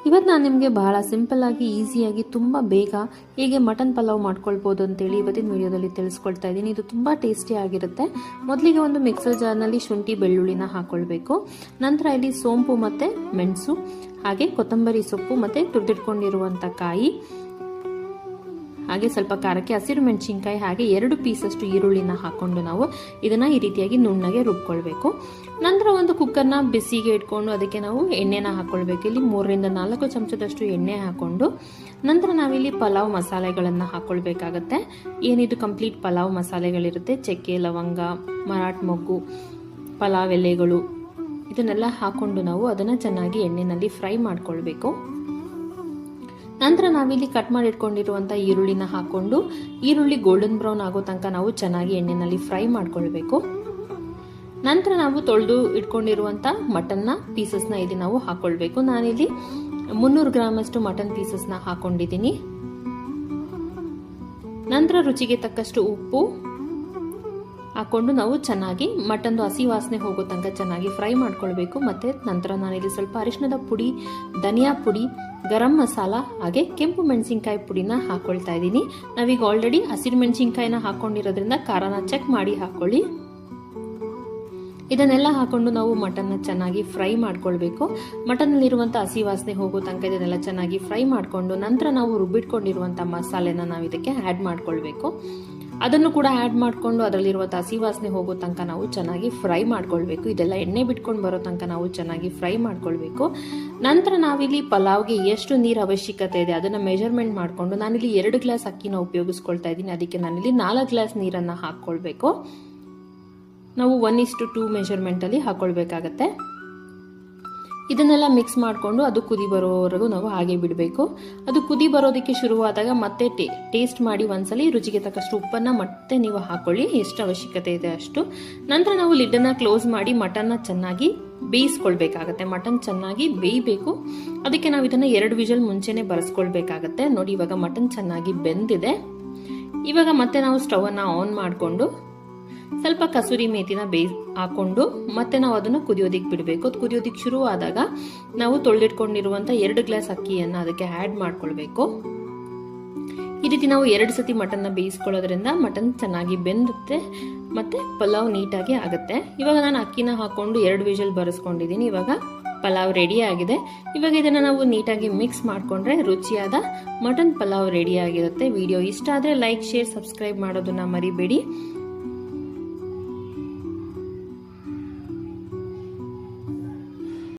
ಇವತ್ತು ನಾನು ನಿಮಗೆ ಬಹಳ ಸಿಂಪಲ್ ಆಗಿ ಈಸಿಯಾಗಿ ತುಂಬ ಬೇಗ ಹೇಗೆ ಮಟನ್ ಪಲಾವ್ ಮಾಡ್ಕೊಳ್ಬೋದು ಅಂತೇಳಿ ಇವತ್ತಿನ ವಿಡಿಯೋದಲ್ಲಿ ತಿಳಿಸ್ಕೊಳ್ತಾ ಇದ್ದೀನಿ. ಇದು ತುಂಬ ಟೇಸ್ಟಿ ಆಗಿರುತ್ತೆ. ಮೊದಲಿಗೆ ಒಂದು ಮಿಕ್ಸರ್ ಜಾರ್ನಲ್ಲಿ ಶುಂಠಿ ಬೆಳ್ಳುಳ್ಳಿನ ಹಾಕೊಳ್ಬೇಕು. ನಂತರ ಇಲ್ಲಿ ಸೋಂಪು ಮತ್ತು ಮೆಣಸು, ಹಾಗೆ ಕೊತ್ತಂಬರಿ ಸೊಪ್ಪು ಮತ್ತು ತುರಿದಿಟ್ಕೊಂಡಿರುವಂಥ ಕಾಯಿ, ಹಾಗೆ ಸ್ವಲ್ಪ ಖಾರಕ್ಕೆ ಹಸಿರು ಮೆಣಸಿನ್ಕಾಯಿ, ಹಾಗೆ 2 ಪೀಸಷ್ಟು ಈರುಳ್ಳಿನ ಹಾಕೊಂಡು ನಾವು ಇದನ್ನ ಈ ರೀತಿಯಾಗಿ ನುಣ್ಣಗೆ ರುಬ್ಕೊಳ್ಬೇಕು. ನಂತರ ಒಂದು ಕುಕ್ಕರ್ನ ಬಿಸಿಗೆ ಇಟ್ಕೊಂಡು ಅದಕ್ಕೆ ನಾವು ಎಣ್ಣೆನ ಹಾಕೊಳ್ಬೇಕು. ಇಲ್ಲಿ 3ರಿಂದ 4 ಚಮಚದಷ್ಟು ಎಣ್ಣೆ ಹಾಕೊಂಡು ನಂತರ ನಾವಿಲ್ಲಿ ಪಲಾವ್ ಮಸಾಲೆಗಳನ್ನು ಹಾಕೊಳ್ಬೇಕಾಗತ್ತೆ. ಏನಿದು ಕಂಪ್ಲೀಟ್ ಪಲಾವ್ ಮಸಾಲೆಗಳಿರುತ್ತೆ, ಚಕ್ಕೆ, ಲವಂಗ, ಮರಾಠ ಮೊಗ್ಗು, ಪಲಾವ್ ಎಲೆಗಳು, ಇದನ್ನೆಲ್ಲ ಹಾಕೊಂಡು ನಾವು ಅದನ್ನ ಚೆನ್ನಾಗಿ ಎಣ್ಣೆನಲ್ಲಿ ಫ್ರೈ ಮಾಡ್ಕೊಳ್ಬೇಕು. ನಂತರ ನಾವಿಲ್ಲಿ ಕಟ್ ಮಾಡಿ ಇಟ್ಕೊಂಡಿರುವಂಥ ಈರುಳ್ಳಿನ ಹಾಕೊಂಡು ಈರುಳ್ಳಿ ಗೋಲ್ಡನ್ ಬ್ರೌನ್ ಆಗೋ ತನಕ ನಾವು ಚೆನ್ನಾಗಿ ಎಣ್ಣೆನಲ್ಲಿ ಫ್ರೈ ಮಾಡ್ಕೊಳ್ಬೇಕು. ನಂತರ ನಾವು ತೊಳೆದು ಇಟ್ಕೊಂಡಿರುವಂಥ ಮಟನ್ನ ಪೀಸಸ್ನ ಇಲ್ಲಿ ನಾವು ಹಾಕೊಳ್ಬೇಕು. ನಾನಿಲ್ಲಿ 300 ಗ್ರಾಮ್ ಅಷ್ಟು ಮಟನ್ ಪೀಸಸ್ನ ಹಾಕೊಂಡಿದ್ದೀನಿ. ನಂತರ ರುಚಿಗೆ ತಕ್ಕಷ್ಟು ಉಪ್ಪು ಹಾಕೊಂಡು ನಾವು ಚೆನ್ನಾಗಿ ಮಟನ್ದು ಹಸಿ ವಾಸನೆ ಹೋಗೋ ತನಕ ಚೆನ್ನಾಗಿ ಫ್ರೈ ಮಾಡ್ಕೊಳ್ಬೇಕು. ಮತ್ತೆ ನಂತರ ನಾನಿಲ್ಲಿ ಸ್ವಲ್ಪ ಅರಿಶಿಣದ ಪುಡಿ, ಧನಿಯಾ ಪುಡಿ, ಗರಂ ಮಸಾಲ, ಹಾಗೆ ಕೆಂಪು ಮೆಣಸಿನ್ಕಾಯಿ ಪುಡಿನ ಹಾಕೊಳ್ತಾ ಇದ್ದೀನಿ. ನಾವೀಗ ಆಲ್ರೆಡಿ ಹಸಿರು ಮೆಣಸಿನ್ಕಾಯಿನ ಹಾಕೊಂಡಿರೋದ್ರಿಂದ ಖಾರನ ಚೆಕ್ ಮಾಡಿ ಹಾಕೊಳ್ಳಿ. ಇದನ್ನೆಲ್ಲ ಹಾಕೊಂಡು ನಾವು ಮಟನ್ನ ಚೆನ್ನಾಗಿ ಫ್ರೈ ಮಾಡ್ಕೊಳ್ಬೇಕು. ಮಟನ್ನಲ್ಲಿರುವಂಥ ಹಸಿ ವಾಸನೆ ಹೋಗೋ ತನಕ ಇದನ್ನೆಲ್ಲ ಚೆನ್ನಾಗಿ ಫ್ರೈ ಮಾಡಿಕೊಂಡು ನಂತರ ನಾವು ರುಬ್ಬಿಟ್ಕೊಂಡಿರುವಂಥ ಮಸಾಲೆನ ನಾವು ಇದಕ್ಕೆ ಆ್ಯಡ್ ಮಾಡ್ಕೊಳ್ಬೇಕು. ಅದನ್ನು ಕೂಡ ಆ್ಯಡ್ ಮಾಡಿಕೊಂಡು ಅದರಲ್ಲಿರುವಂಥ ಹಸಿ ವಾಸನೆ ಹೋಗೋ ತನಕ ನಾವು ಚೆನ್ನಾಗಿ ಫ್ರೈ ಮಾಡ್ಕೊಳ್ಬೇಕು. ಇದೆಲ್ಲ ಎಣ್ಣೆ ಬಿಟ್ಕೊಂಡು ಬರೋ ತನಕ ನಾವು ಚೆನ್ನಾಗಿ ಫ್ರೈ ಮಾಡ್ಕೊಳ್ಬೇಕು. ನಂತರ ನಾವಿಲ್ಲಿ ಪಲಾವ್ಗೆ ಎಷ್ಟು ನೀರು ಅವಶ್ಯಕತೆ ಇದೆ ಅದನ್ನು ಮೆಜರ್ಮೆಂಟ್ ಮಾಡಿಕೊಂಡು ನಾನಿಲ್ಲಿ 2 ಗ್ಲಾಸ್ ಅಕ್ಕಿನ ಉಪಯೋಗಿಸ್ಕೊಳ್ತಾ ಇದ್ದೀನಿ. ಅದಕ್ಕೆ ನಾನಿಲ್ಲಿ 4 ಗ್ಲಾಸ್ ನೀರನ್ನು ಹಾಕ್ಕೊಳ್ಬೇಕು. ನಾವು 1:2 ಮೆಜರ್ಮೆಂಟಲ್ಲಿ ಹಾಕೊಳ್ಬೇಕಾಗತ್ತೆ. ಇದನ್ನೆಲ್ಲ ಮಿಕ್ಸ್ ಮಾಡಿಕೊಂಡು ಅದು ಕುದಿ ಬರೋವರೆಗೂ ನಾವು ಹಾಗೆ ಬಿಡಬೇಕು. ಅದು ಕುದಿ ಬರೋದಕ್ಕೆ ಶುರುವಾದಾಗ ಮತ್ತೆ ಟೇಸ್ಟ್ ಮಾಡಿ ಒಂದ್ಸಲಿ ರುಚಿಗೆ ತಕ್ಕಷ್ಟು ಉಪ್ಪನ್ನು ಮತ್ತೆ ನೀವು ಹಾಕೊಳ್ಳಿ, ಎಷ್ಟು ಅವಶ್ಯಕತೆ ಇದೆ ಅಷ್ಟು. ನಂತರ ನಾವು ಲಿಡ್ಡನ್ನು ಕ್ಲೋಸ್ ಮಾಡಿ ಮಟನ್ನ ಚೆನ್ನಾಗಿ ಬೇಯಿಸ್ಕೊಳ್ಬೇಕಾಗತ್ತೆ. ಮಟನ್ ಚೆನ್ನಾಗಿ ಬೇಯಬೇಕು. ಅದಕ್ಕೆ ನಾವು ಇದನ್ನು 2 ವಿಷಲ್ ಮುಂಚೆನೆ ಬರೆಸ್ಕೊಳ್ಬೇಕಾಗತ್ತೆ. ನೋಡಿ, ಇವಾಗ ಮಟನ್ ಚೆನ್ನಾಗಿ ಬೆಂದಿದೆ. ಇವಾಗ ಮತ್ತೆ ನಾವು ಸ್ಟವ್ ಅನ್ನ ಆನ್ ಮಾಡಿಕೊಂಡು ಸ್ವಲ್ಪ ಕಸೂರಿ ಮೇಥಿನ ಹಾಕೊಂಡು ಮತ್ತೆ ನಾವು ಅದನ್ನು ಕುದಿಯೋದಿಕ್ಕೆ ಬಿಡಬೇಕು. ಅದು ಕುದಿಯೋದಿಕ್ಕೆ ಶುರು ಆದಾಗ ನಾವು ತೊಳೆದಿಟ್ಕೊಂಡಿರುವಂಥ 2 ಗ್ಲಾಸ್ ಅಕ್ಕಿಯನ್ನು ಅದಕ್ಕೆ ಆ್ಯಡ್ ಮಾಡ್ಕೊಳ್ಬೇಕು. ಈ ರೀತಿ ನಾವು 2 ಸತಿ ಮಟನ್ನ ಬೇಯಿಸ್ಕೊಳ್ಳೋದ್ರಿಂದ ಮಟನ್ ಚೆನ್ನಾಗಿ ಬೆಂದುತ್ತೆ ಮತ್ತೆ ಪಲಾವ್ ನೀಟಾಗಿ ಆಗುತ್ತೆ. ಇವಾಗ ನಾನು ಅಕ್ಕಿನ ಹಾಕೊಂಡು 2 ವಿಷಲ್ ಬರೆಸ್ಕೊಂಡಿದ್ದೀನಿ. ಇವಾಗ ಪಲಾವ್ ರೆಡಿ ಆಗಿದೆ. ಇವಾಗ ಇದನ್ನು ನಾವು ನೀಟಾಗಿ ಮಿಕ್ಸ್ ಮಾಡಿಕೊಂಡ್ರೆ ರುಚಿಯಾದ ಮಟನ್ ಪಲಾವ್ ರೆಡಿ ಆಗಿರುತ್ತೆ. ವಿಡಿಯೋ ಇಷ್ಟ ಆದರೆ ಲೈಕ್, ಶೇರ್, ಸಬ್ಸ್ಕ್ರೈಬ್ ಮಾಡೋದನ್ನ ಮರಿಬೇಡಿ.